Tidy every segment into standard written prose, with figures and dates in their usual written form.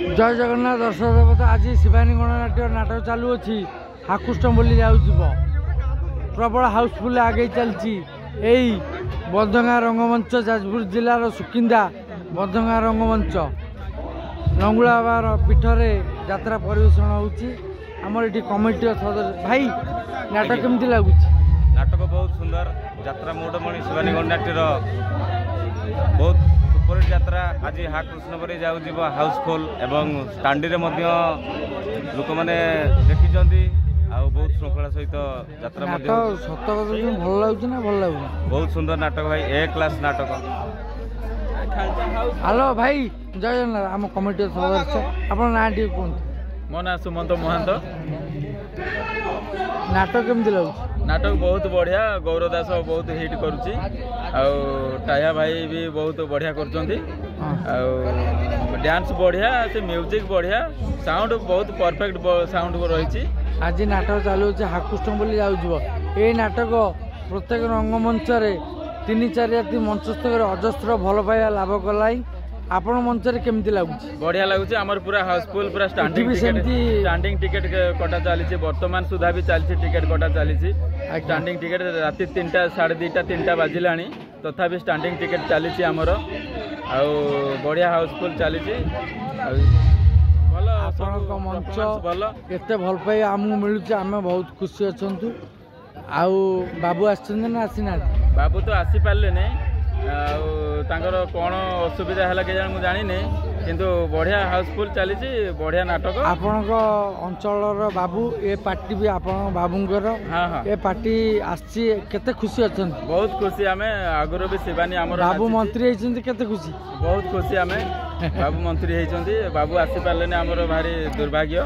जय जगन्नाथ दर्शक देवता आज शिवानी गणनाट्य नाटक चालू अच्छी हाकुष्टम बोली जाऊब प्रबल हाउसफुल आगे चलती यही बंधंगा रंगमंच जाजपुर जिलार सुकिंदा बंधंगा रंगमंच लंगुला बाबार पीठरे यात्रा परिवेषण होमर ये कमिटी सदस्य भाई नाटक केमती लगुच नाटक बहुत सुंदर यात्रा मोडमणि शिवानी गणनाट्यर बहुत सुपरहिट यात्रा आज हा कृष्ण पर जाऊब हाउसफुल एवं स्टाडी लोक मैंने देखी बहुत श्रृंखला सहित यात्रा सत भल लगुच ना भल लगुन बहुत सुंदर नाटक भाई ए क्लास नाटक। हेलो भाई जय जगन्नाथ आम कमिटी सदस्य आप ना टे कहते मो ना सुमंत महांत। नाटक केमती लगुच नाटक बहुत बढ़िया गौरव दास बहुत हिट करुच्ची टाया भाई भी बहुत बढ़िया कर डांस बढ़िया से म्यूजिक बढ़िया साउंड बहुत परफेक्ट साउंड रही। आज नाटक चालू हाकुष्टम बोली जाऊब ये नाटक प्रत्येक रंगमंच 3-4 राति मंचस्थ कर अजस्र भल पाइबा लाभ कला आपण मंच केमती लगुच बढ़िया लगुच आमर पूरा हाउसफुल पूरा स्टांडिंग टिकेट कटा चली बर्तमान सुधा भी चलती टिकेट कटा चली स्टांडिंग टिकेट राति 3टा 2:30 3टा बाजिला तथापि स्टांडिंग टिकेट चली आमर आ बढ़िया हाउसफुल चली मंच एत भल पाई आमको मिलूँ आम बहुत खुशी अच्छा आउ बाबू आना आसीना बाबू तो आसी पारे नहीं कौन असुविधा है के जाने जानी किंतु बढ़िया हाउसफुल चली बढ़िया नाटक आपण अंचल बाबू ए पार्टी भी आपण बाबूंकर हाँ ए पार्टी आसी केते खुशी अच्छा बहुत खुशी आम आगुरी भी शिवानी आम बाबू मंत्री केते खुशी बहुत खुशी आम बाबू मंत्री होती बाबू आसी पारे आमर भारी दुर्भाग्य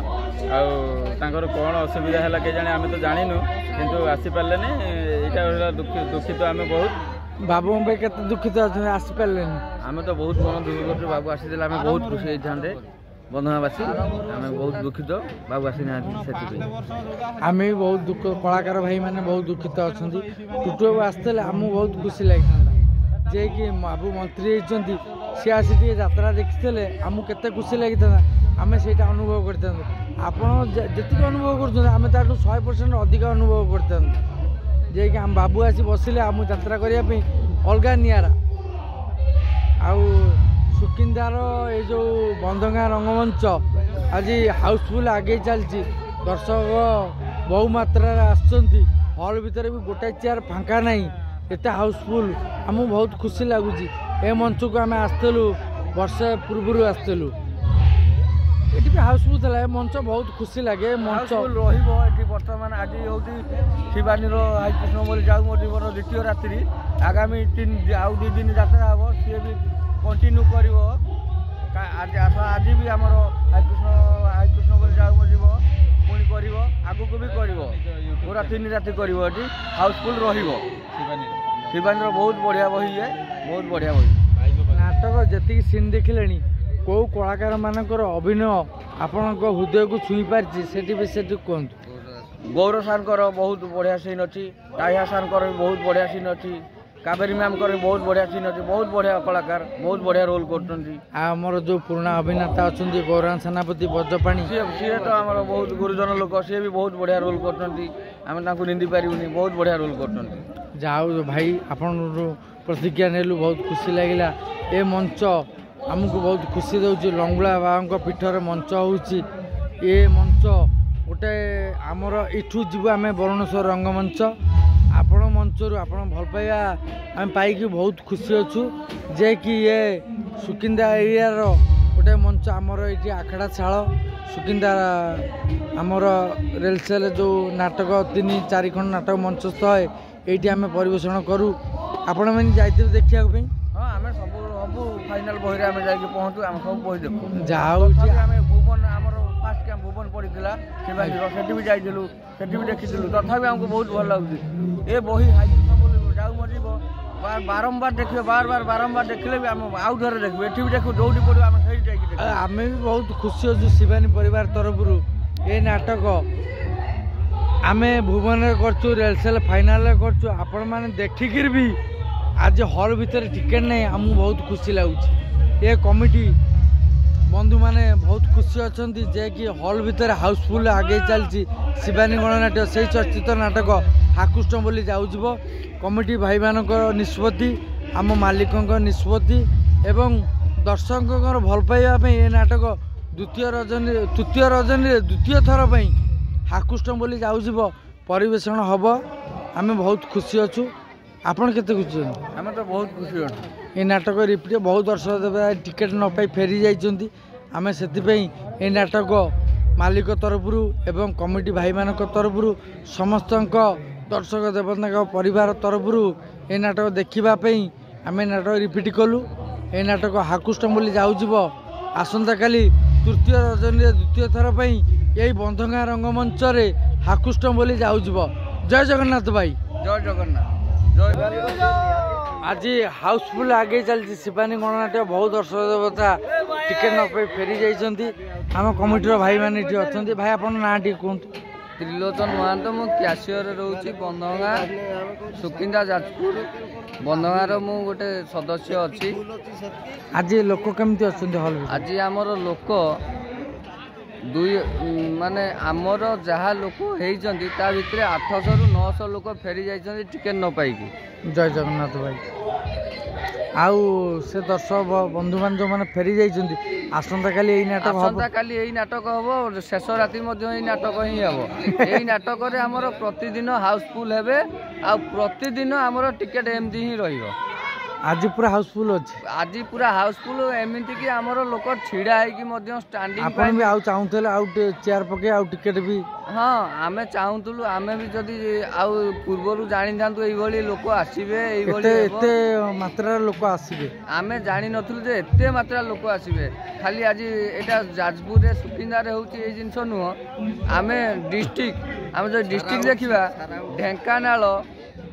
आर कौन असुविधा है के जाने आम तो जानू किंतु आसी पारे यहाँ दुखित आम बहुत बाबू केते दुखित अच्छा आसी पारे आम तो बहुत मन दुख कर बाबू आसी आम बहुत खुशी होते बंधुवासी आम बहुत दुखित बाबू आसी ना आम भी बहुत दुख कलाकार भाई मैंने बहुत दुखित अच्छा टुटू बाबू आसते आमको बहुत खुशी लगी जे कि बाबू मंत्री होती सी आसिक यात्रा देखी आमको केते खुशी लगी था आम से अनुभव करते जी अनुभव कर 100% अधिक अनुभव करते जे कि आम बाबू आसी बसिले आम यात्रा करने अलग निरा आउ सुकिंदार ये जो बंधंगा रंगमंच आज हाउसफुल आगे चलती दर्शक बहु मात्रा आसुँच हल भितर भी गोटे चेयर फांका नहीं एत हाउसफुल आमको बहुत खुशी लगुच ए मंच को आम आसलु वर्षे पूर्व आसलु ये भी हाउसफुल था मंच बहुत खुशी लगे मंच रही बर्तमान आज हूँ शिवानी हाईकृष्ण बोली जाऊ मो जीवन द्वितीय रात्रि आगामी 2 दिन यात्रा हम सी भी कंटिन्यू कर आज भी आम हाईकृष्ण बोली जाऊ मो जीव पुणी कर आगू भी कर पूरा 3 राति कर हाउसफुल शिवानी बहुत बढ़िया बही है बहुत बढ़िया बही नाटक जी सीन देखिले कौ कलाकार मानकर अभिनय आपण हृदय को छुई पार्टी से कहतु गौरव सार बहुत बढ़िया सीन अच्छी टाइया सार बहुत बढ़िया सीन अच्छी कावेरी मैम बहुत बढ़िया सीन अच्छी बहुत बढ़िया कलाकार बहुत बढ़िया रोल कर जो पुराना अभिनेता अच्छा गौरांग सेनापति बजपाणी सी तो आम बहुत गुरुजन लोक सी भी बहुत बढ़िया रोल कर निंदी पारूनी बहुत बढ़िया रोल कर जाओ भाई आपण प्रतिज्ञा नेलु बहुत खुशी लगिला ए मंच आमको बहुत खुशी दौर लंगुला बाबा पीठर मंच ये मंच गोटे आमर इठू जीव आम बरुणेश्वर रंगमंच आपण मंचर आप भल पाइबा आम पाई बहुत खुशी अच्छु जे कि ये सुकिंदा एरियार गोटे मंच आमर ये आखड़ा शाल सुकिंदा आमर रेलसेल जो नाटक 3-4 खंड नाटक मंचस्थ है ये आम परिवेषण करूँ आपण मैंने जाइए देखा हाँ आम सब फाइनाल बही आम जा पहुँचू आम सब बही देखू जाओ भुवन आम फास्ट कैंप भुवन पड़ा से भी जाइलु से भी देखी तथापि आमको बहुत भल लगे ये बही हाईकृष्ण जाऊ मरीब बारंबार देखिए बारंबार देखले भी आम आउ थे देखो ये भी देखो दौड़ी पड़ो आम से आम भी बहुत खुशी अच्छु शिवानी परिवार तरफ ये नाटक आम भुवन कर रेलसेल फाइनाल कर आपण मैंने देखिक भी आज हल भितर टिकेट नहीं आमको बहुत खुशी लगुच ये कमिटी बंधु मैंने बहुत खुशी अच्छा जे कि हल भितर हाउसफुल आगे चलती शिवानी गणनाट्य से चर्चित नाटक हाकुष्ट बोली जाऊब कमिटी भाई मान निष्पत्ति आम मालिकों निष्पत्ति एवं दर्शकों भल पाइबा ये नाटक तृतीय रजनी द्वितीय थर पर हाकुष्ट बोली जाऊब परिवेषण हम आम बहुत खुशी अच्छु आपण केते खुशी आम तो बहुत खुशी अच्छा ये नाटक रिपीट बहुत दर्शक देव टिकेट न पाई फेरी जाइए आम से ये नाटक मालिक तरफ एवं कमिटी भाई मान तरफ समस्त दर्शक देवता परिवार तरफ ये नाटक देखापी आम नाटक रिपीट कलु ये नाटक हाकुष्ट बोली जाऊब आसंता काली तृतीय रजनी द्वितीय थर पर यही बंधगाँ रंगमंच हाकुष्ट बोली जाऊब जय जगन्नाथ भाई जय जगन्नाथ जय आज हाउसफुल आगे चलती शिवानी गणनाट्य बहुत दर्शक देवता टिकेट न पाई फेरी जाइए आम कमिटर भाई मैंने अच्छा भाई आप ना टी कहतु त्रिलोचन महांत मु क्यासीयर रोची बंधगाँ सुकिंदा जाजपुर बंधगाँ मु गोटे सदस्य अच्छी आज लोक केमती अच्छा हल आज आमर लोक दुई माने आमर जहाँ लोक होती ता भितर 800 रु 900 लोक फेरी जाइए टिकेट न पाई जय जगन्नाथ भाई आउ से दर्शक बंधु मान जो मैंने फेरी जाइए आसंता काली यही नाटक आसंता काली यही नाटक हम शेष राति यही नाटक ही हम यही नाटक आमर प्रतिदिन हाउसफुल हेबे आ प्रतिदिन आमर टिकेट एमती ही रहिबो आज पूरा हाउसफुल अच्छे आज पूरा हाउसफुल एमती कि आमर लोक छिड़ा है स्टैंडिंग आपण भी आउ चाहूले आउ चेयर पके आउ टिकेट भी हाँ आमे चाहूलु आमे भी जदि आउ पूर्व जानी था ये लोक आसबे एते मात्रा लोक आसबे आमे जानी नथुलु जे एते मात्रा लोक आसबे खाली आज एटा जाजपुर रे सुकिंदा रे होची ए जिंस नुह आमे डिस्ट्रिक्ट आमे जो डिस्ट्रिक्ट देखिबा ढेंकानाल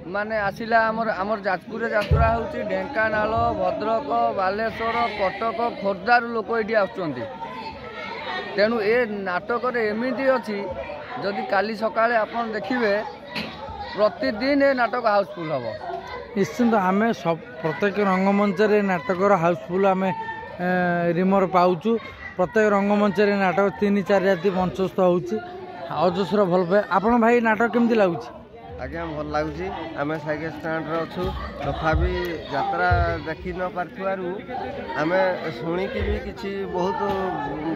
माने आसिला आमर जाजपुर यात्रा होची ढेंकानाल भद्रक बालेश्वर कटक खोर्धार लोक ये आसुचंती तेणु ए नाटक एमती अच्छी जदि काली सकाळे आपण देखिबे प्रतिदिन ए नाटक हाउसफुल हम निश्चिंत आम सब प्रत्येक रंगमंच नाटक हाउसफुल आम रिमोर पाऊँ प्रत्येक रंगमंच नाटक 3-4 राति मंचस्थ होची अजस्र भल पाए आपण भाई नाटक केमती लगुच आज्ञा भल लगुच आम साइकेल स्टैंड अच्छु तथापि यात्रा देखी न पार्थु आम शुणिकी भी किसी बहुत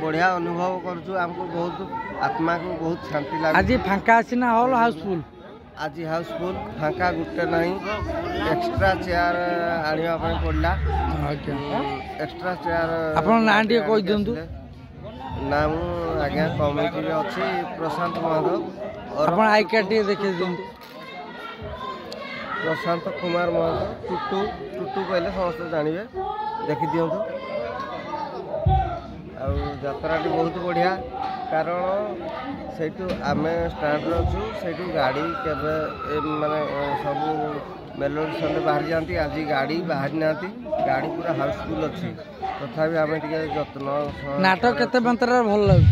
बढ़िया अनुभव करूँ आमको बहुत आत्मा को बहुत शांति लगे आज फांका आसी ना हॉल हाउसफुल आज हाउसफुल फांका गुटे नहीं एक्स्ट्रा चेयर आने पड़ा एक्स्ट्रा चेयर आपन ना टी कहि दिंतु ना मु आज्ञा कमिटी अच्छी प्रशांत महतो आपन आई कार्ड टी देखे दिंतु प्रशांत कुमार महतो टुटू टुटू कहले समस्त जानवे देखी दिंतु आत्राटी बहुत बढ़िया कारण से आम स्टाण्ड अच्छु से गाड़ी के माने सब मेलोडी संडे बाहरी जाती आज गाड़ी बाहरी ना गाड़ी पूरा हाउसफुल अच्छी तथापि आम टे जत्न नाटक केते मात्रा भल लगे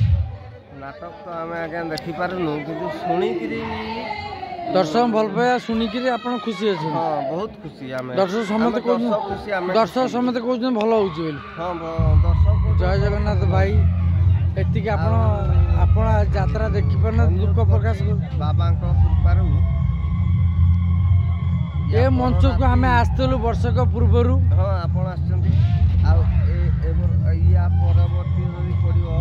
नाटक तो आम आज्ञा देखिपारूँ कि शुणिकी दर्शक भल पाया शुणिकी आप खुशी अच्छे हाँ बहुत खुशी आम दर्शक समस्त दर्शक समस्त कहते भल हो हाँ दर्शक जय जगन्नाथ भाई एति आपण यात्रा देखिपार दुख प्रकाश बाबा कृपारू ए मंच को आम आसलु वर्षक पूर्वर हाँ आपण या परवर्ती जदि पड़ो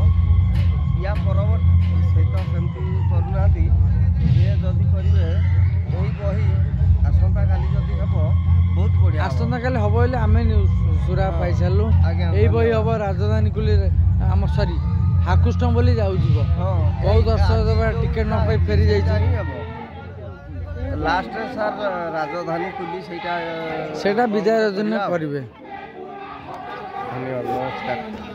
या परवर्ती से तो सेमती करूना ये जदि करेंगे यही बही आसंता काली जदि हम बहुत बढ़िया आसंता काली हम बोले आम सुरा पाई सारू यही बही हम राजधानी कुली आम सरी हाकुष्ट बोली जाऊँ बहुत दर्शक टिकेट न पाई फेरी जाइए लास्ट सर राजधानी कुली सेटा विदाय रजनी करेंगे धन्यवाद नमस्कार।